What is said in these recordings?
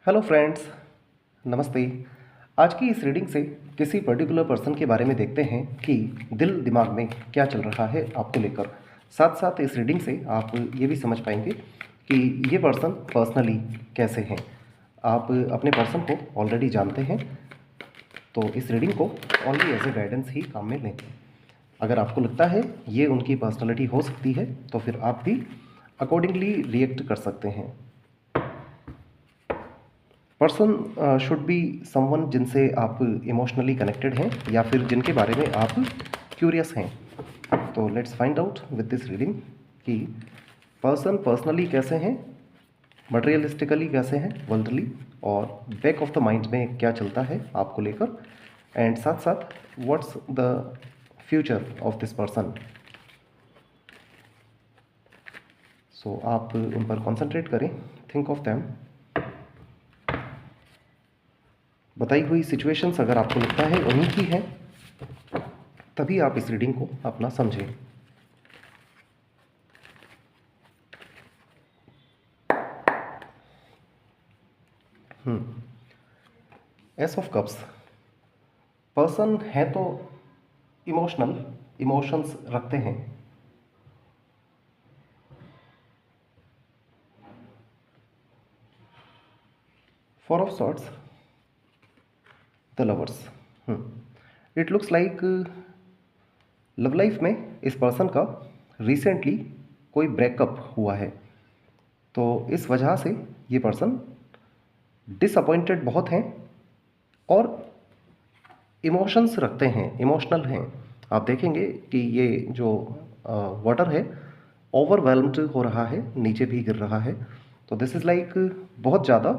Hello friends, नमस्ते। आज की इस रीडिंग से किसी पर्टिकुलर पर्सन के बारे में देखते हैं कि दिल दिमाग में क्या चल रहा है आपको लेकर। साथ साथ इस रीडिंग से आप ये भी समझ पाएंगे कि ये पर्सन पर्सनली कैसे हैं। आप अपने पर्सन को ऑलरेडी जानते हैं, तो इस रीडिंग को ओनली एज ए गाइडेंस ही काम में लें। अगर आपको लगता है ये उनकी पर्सनैलिटी हो सकती है तो फिर आप भी अकॉर्डिंगली रिएक्ट कर सकते हैं। पर्सन शुड बी समवन जिनसे आप इमोशनली कनेक्टेड हैं या फिर जिनके बारे में आप क्यूरियस हैं। तो let's find out with this reading कि पर्सन पर्सनली कैसे हैं, मटेरियलिस्टिकली कैसे हैं, वर्ल्डली, और बैक ऑफ द माइंड में क्या चलता है आपको लेकर, एंड साथ साथ what's the future of this person. So आप उन पर कॉन्सेंट्रेट करें, थिंक ऑफ दैम। बताई हुई सिचुएशंस अगर आपको लगता है उन्हीं की है, तभी आप इस रीडिंग को अपना समझें। S of cups. पर्सन है तो इमोशनल, इमोशंस रखते हैं। Four of swords, the lovers. It looks like love life में इस पर्सन का रिसेंटली कोई ब्रेकअप हुआ है, तो इस वजह से ये पर्सन डिसअपॉइंटेड बहुत हैं और इमोशंस रखते हैं, इमोशनल हैं। आप देखेंगे कि ये जो वाटर है ओवरवेल्म्ड हो रहा है, नीचे भी गिर रहा है। तो दिस इज़ लाइक बहुत ज़्यादा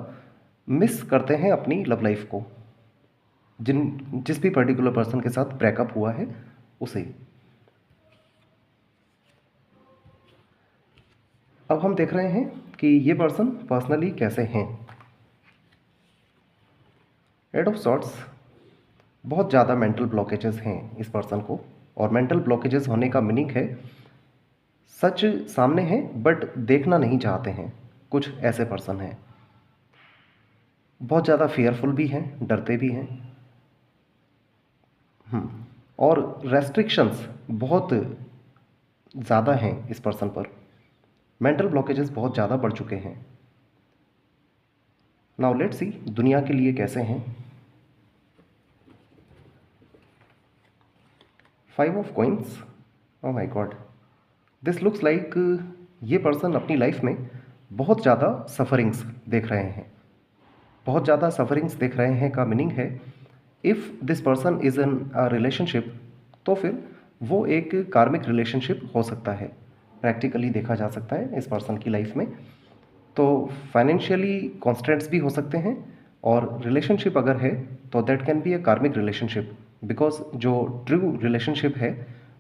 मिस करते हैं अपनी लव लाइफ को, जिस भी पर्टिकुलर पर्सन के साथ ब्रेकअप हुआ है उसे। अब हम देख रहे हैं कि ये पर्सन पर्सनली कैसे हैं। एट ऑफ सॉर्ट्स, बहुत ज़्यादा मेंटल ब्लॉकेजेस हैं इस पर्सन को, और मेंटल ब्लॉकेजेस होने का मीनिंग है सच सामने है बट देखना नहीं चाहते हैं। कुछ ऐसे पर्सन हैं, बहुत ज़्यादा फेयरफुल भी हैं, डरते भी हैं। और रेस्ट्रिक्शंस बहुत ज़्यादा हैं इस पर्सन पर, मेंटल ब्लॉकेजेस बहुत ज़्यादा बढ़ चुके हैं। नाउ लेट्स सी दुनिया के लिए कैसे हैं। Five of coins, oh my God, this looks like ये पर्सन अपनी लाइफ में बहुत ज़्यादा सफरिंग्स देख रहे हैं। बहुत ज़्यादा सफरिंग्स देख रहे हैं का मीनिंग है if this person is in a relationship, तो फिर वो एक कार्मिक रिलेशनशिप हो सकता है। प्रैक्टिकली देखा जा सकता है इस पर्सन की लाइफ में। तो फाइनेंशियली कॉन्स्टेंट्स भी हो सकते हैं, और रिलेशनशिप अगर है तो दैट कैन बी ए कार्मिक रिलेशनशिप, बिकॉज जो ट्रू रिलेशनशिप है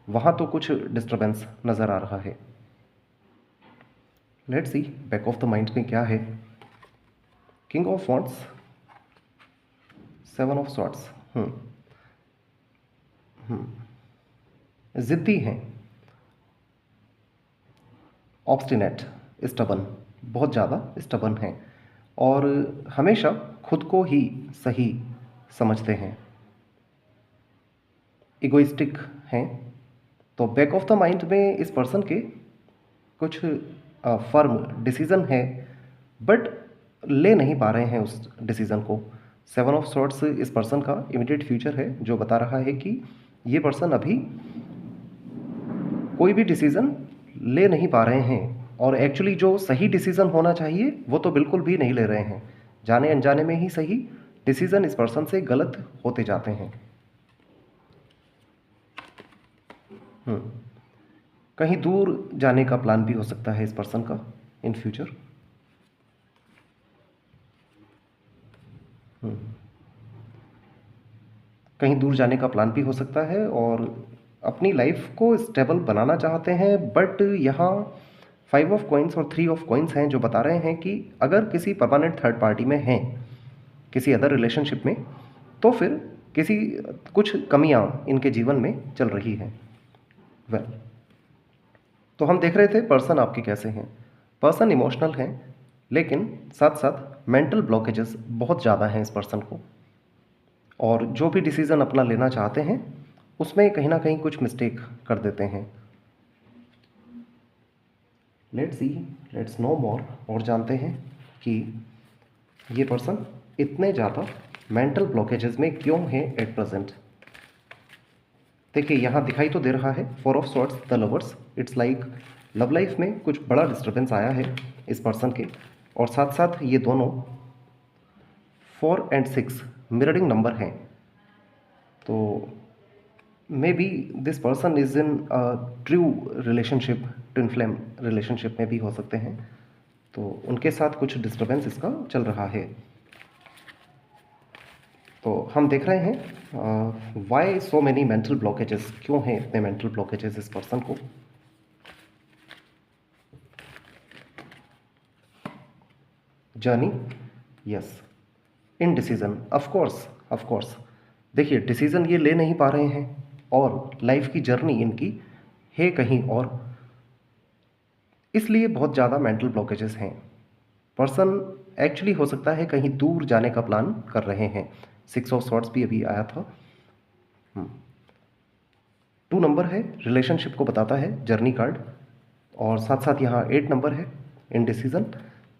वहाँ तो कुछ डिस्टर्बेंस नज़र आ रहा है। Let's see back of the mind में क्या है। King of wands, seven of swords. जिद्दी हैं, ऑब्स्टिनेट, स्टबन, बहुत ज़्यादा स्टबन हैं, और हमेशा खुद को ही सही समझते हैं, इगोइस्टिक हैं। तो बैक ऑफ द माइंड में इस पर्सन के कुछ फर्म डिसीज़न है बट ले नहीं पा रहे हैं उस डिसीज़न को। सेवन ऑफ सॉर्ड्स इस पर्सन का इमीडिएट फ्यूचर है, जो बता रहा है कि ये पर्सन अभी कोई भी डिसीज़न ले नहीं पा रहे हैं, और एक्चुअली जो सही डिसीज़न होना चाहिए वो तो बिल्कुल भी नहीं ले रहे हैं। जाने अनजाने में ही सही डिसीज़न इस पर्सन से गलत होते जाते हैं। कहीं दूर जाने का प्लान भी हो सकता है इस पर्सन का इन फ्यूचर। कहीं दूर जाने का प्लान भी हो सकता है, और अपनी लाइफ को स्टेबल बनाना चाहते हैं। बट यहाँ फाइव ऑफ कॉइंस और थ्री ऑफ कॉइंस हैं, जो बता रहे हैं कि अगर किसी परमानेंट थर्ड पार्टी में हैं, किसी अदर रिलेशनशिप में, तो फिर कुछ कमियां इनके जीवन में चल रही हैं। तो हम देख रहे थे पर्सन आपके कैसे हैं। पर्सन इमोशनल हैं, लेकिन साथ साथ मेंटल ब्लॉकेजेस बहुत ज़्यादा हैं इस पर्सन को, और जो भी डिसीज़न अपना लेना चाहते हैं उसमें कहीं ना कहीं कुछ मिस्टेक कर देते हैं। लेट्स सी, लेट्स नो मोर, और जानते हैं कि ये पर्सन इतने ज़्यादा मेंटल ब्लॉकेजेस में क्यों है एट प्रेजेंट। देखिए यहाँ दिखाई तो दे रहा है 4 of swords, the lovers. It's like love life में कुछ बड़ा डिस्टर्बेंस आया है इस पर्सन के, और साथ साथ ये दोनों 4 एंड 6 मिररिंग नंबर हैं। तो may be this person is in true relationship, twin flame relationship में भी हो सकते हैं, तो उनके साथ कुछ डिस्टर्बेंस इसका चल रहा है। तो हम देख रहे हैं why so many mental blockages, क्यों हैं इतने मेंटल ब्लॉकेजेस इस पर्सन को। Journey, yes. Indecision, of course. देखिए डिसीजन ये ले नहीं पा रहे हैं, और लाइफ की जर्नी इनकी है कहीं और, इसलिए बहुत ज़्यादा मेंटल ब्लॉकेजेस हैं। पर्सन एक्चुअली हो सकता है कहीं दूर जाने का प्लान कर रहे हैं। 6 ऑफ सॉर्ड्स भी अभी आया था। 2 नंबर है, रिलेशनशिप को बताता है जर्नी कार्ड, और साथ साथ यहाँ 8 नंबर है, इनडिसीजन।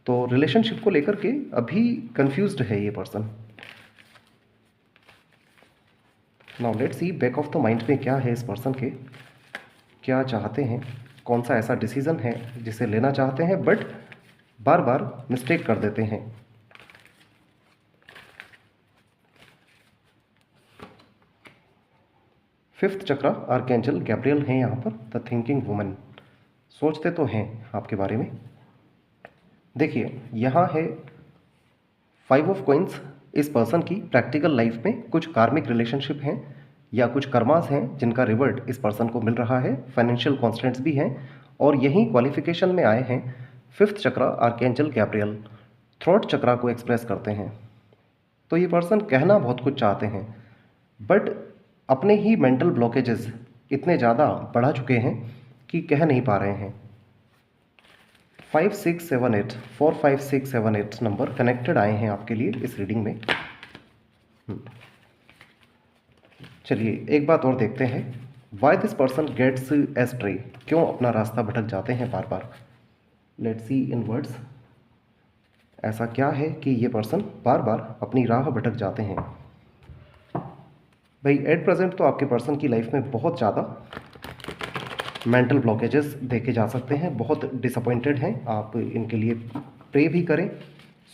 तो रिलेशनशिप को लेकर के अभी कंफ्यूज्ड है ये person. Now let's see back of the mind में क्या है इस पर्सन के, क्या चाहते हैं, कौन सा ऐसा डिसीजन है जिसे लेना चाहते हैं बट बार बार मिस्टेक कर देते हैं। फिफ्थ चक्र आर्कएंजल गैब्रियल हैं यहाँ पर, द थिंकिंग वुमन। सोचते तो हैं आपके बारे में। देखिए यहाँ है 5 ऑफ कॉइंस। इस पर्सन की प्रैक्टिकल लाइफ में कुछ कार्मिक रिलेशनशिप हैं या कुछ कर्मास हैं जिनका रिवर्ट इस पर्सन को मिल रहा है। फाइनेंशियल कॉन्स्टेंट्स भी हैं, और यही क्वालिफिकेशन में आए हैं फिफ्थ चक्र आर्कएंजल गैब्रियल। थ्रोट चक्रा को एक्सप्रेस करते हैं। तो ये पर्सन कहना बहुत कुछ चाहते हैं, बट अपने ही मेंटल ब्लॉकेजेस इतने ज़्यादा बढ़ा चुके हैं कि कह नहीं पा रहे हैं। 5 6 7 8, 4 5 6 7 8 नंबर कनेक्टेड आए हैं आपके लिए इस रीडिंग में। चलिए एक बात और देखते हैं, why this person gets astray, क्यों अपना रास्ता भटक जाते हैं बार बार। लेट्स सी इन वर्ड्स, ऐसा क्या है कि ये पर्सन बार बार अपनी राह भटक जाते हैं। भाई एट प्रेजेंट तो आपके पर्सन की लाइफ में बहुत ज़्यादा मेंटल ब्लॉकेजेस देखे जा सकते हैं, बहुत डिसअपॉइंटेड हैं। आप इनके लिए प्रे भी करें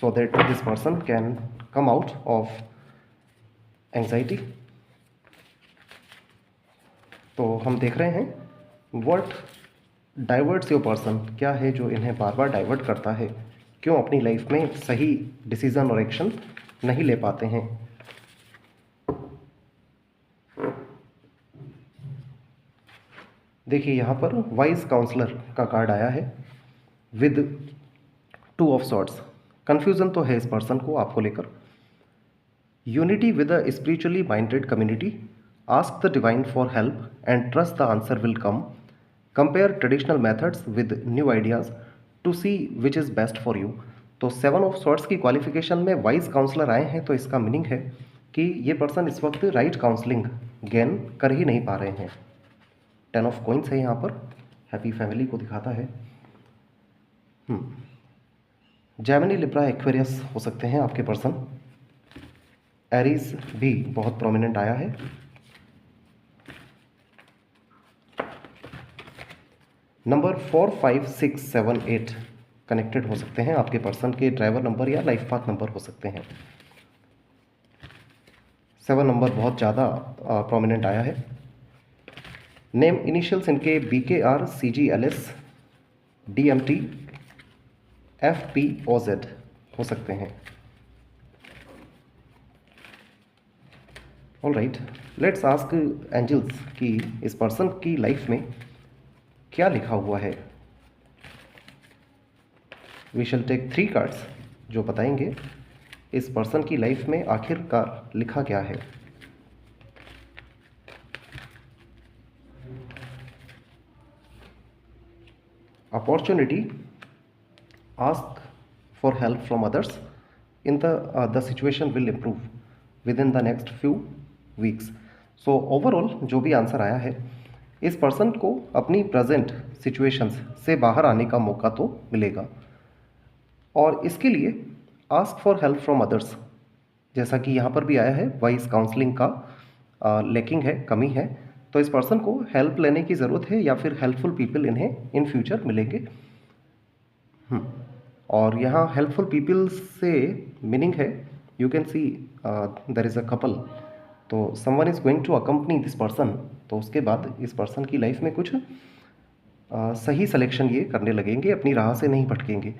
so that this person can come out of anxiety. तो हम देख रहे हैं व्हाट डाइवर्ट्स योर पर्सन, क्या है जो इन्हें बार बार डाइवर्ट करता है, क्यों अपनी लाइफ में सही डिसीजन और एक्शन नहीं ले पाते हैं। देखिए यहाँ पर वाइज काउंसलर का कार्ड आया है विद 2 ऑफ सॉर्ड्स। कन्फ्यूज़न तो है इस पर्सन को आपको लेकर। Unity with a spiritually minded community, ask the divine for help and trust the answer will come, compare traditional methods with new ideas to see which is best for you. तो 7 of swords की qualification में wise counsellor आए हैं, तो इसका meaning है कि ये पर्सन इस वक्त राइट काउंसलिंग गेन कर ही नहीं पा रहे हैं। 10 ऑफ कॉइंस है यहाँ पर, हैप्पी फैमिली को दिखाता है। जेमिनी, लिब्रा, एक्वेरियस हो सकते हैं आपके पर्सन। एरीज भी बहुत प्रोमिनेंट आया है। नंबर 4 5 6 7 8 कनेक्टेड हो सकते हैं आपके पर्सन के ड्राइवर नंबर या लाइफ पाथ नंबर हो सकते हैं। 7 नंबर बहुत ज़्यादा प्रोमिनेंट आया है। नेम इनिशियल्स इनके BKR, CGLS, DMT, FPOZ हो सकते हैं। All right, let's ask angels कि इस पर्सन की लाइफ में क्या लिखा हुआ है। वी शैल टेक 3 कार्ड्स जो बताएंगे इस पर्सन की लाइफ में आखिरकार लिखा क्या है। Opportunity, ask for help from others, in the situation will improve within the next few weeks. So overall जो भी आंसर आया है, इस पर्सन को अपनी प्रेजेंट सिचुएशंस से बाहर आने का मौका तो मिलेगा, और इसके लिए ask for help from others, जैसा कि यहाँ पर भी आया है, वाइस काउंसलिंग का लैकिंग है, कमी है, तो इस पर्सन को हेल्प लेने की ज़रूरत है, या फिर हेल्पफुल पीपल इन्हें इन फ्यूचर मिलेंगे। और यहाँ हेल्पफुल पीपल से मीनिंग है, you can see there is a couple, तो someone is going to accompany this person, तो उसके बाद इस पर्सन की लाइफ में कुछ सही सिलेक्शन ये करने लगेंगे, अपनी राह से नहीं भटकेंगे।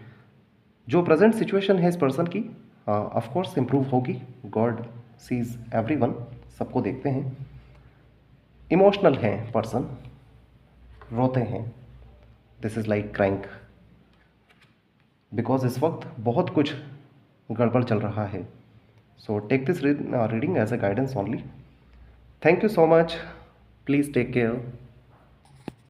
जो प्रेजेंट सिचुएशन है इस पर्सन की ऑफ कोर्स इम्प्रूव होगी, गॉड सीज एवरीवन, सबको देखते हैं। इमोशनल हैं पर्सन, रोते हैं, this is like crying, because इस वक्त बहुत कुछ गड़बड़ चल रहा है। So take this reading as a guidance only. Thank you so much, please take care.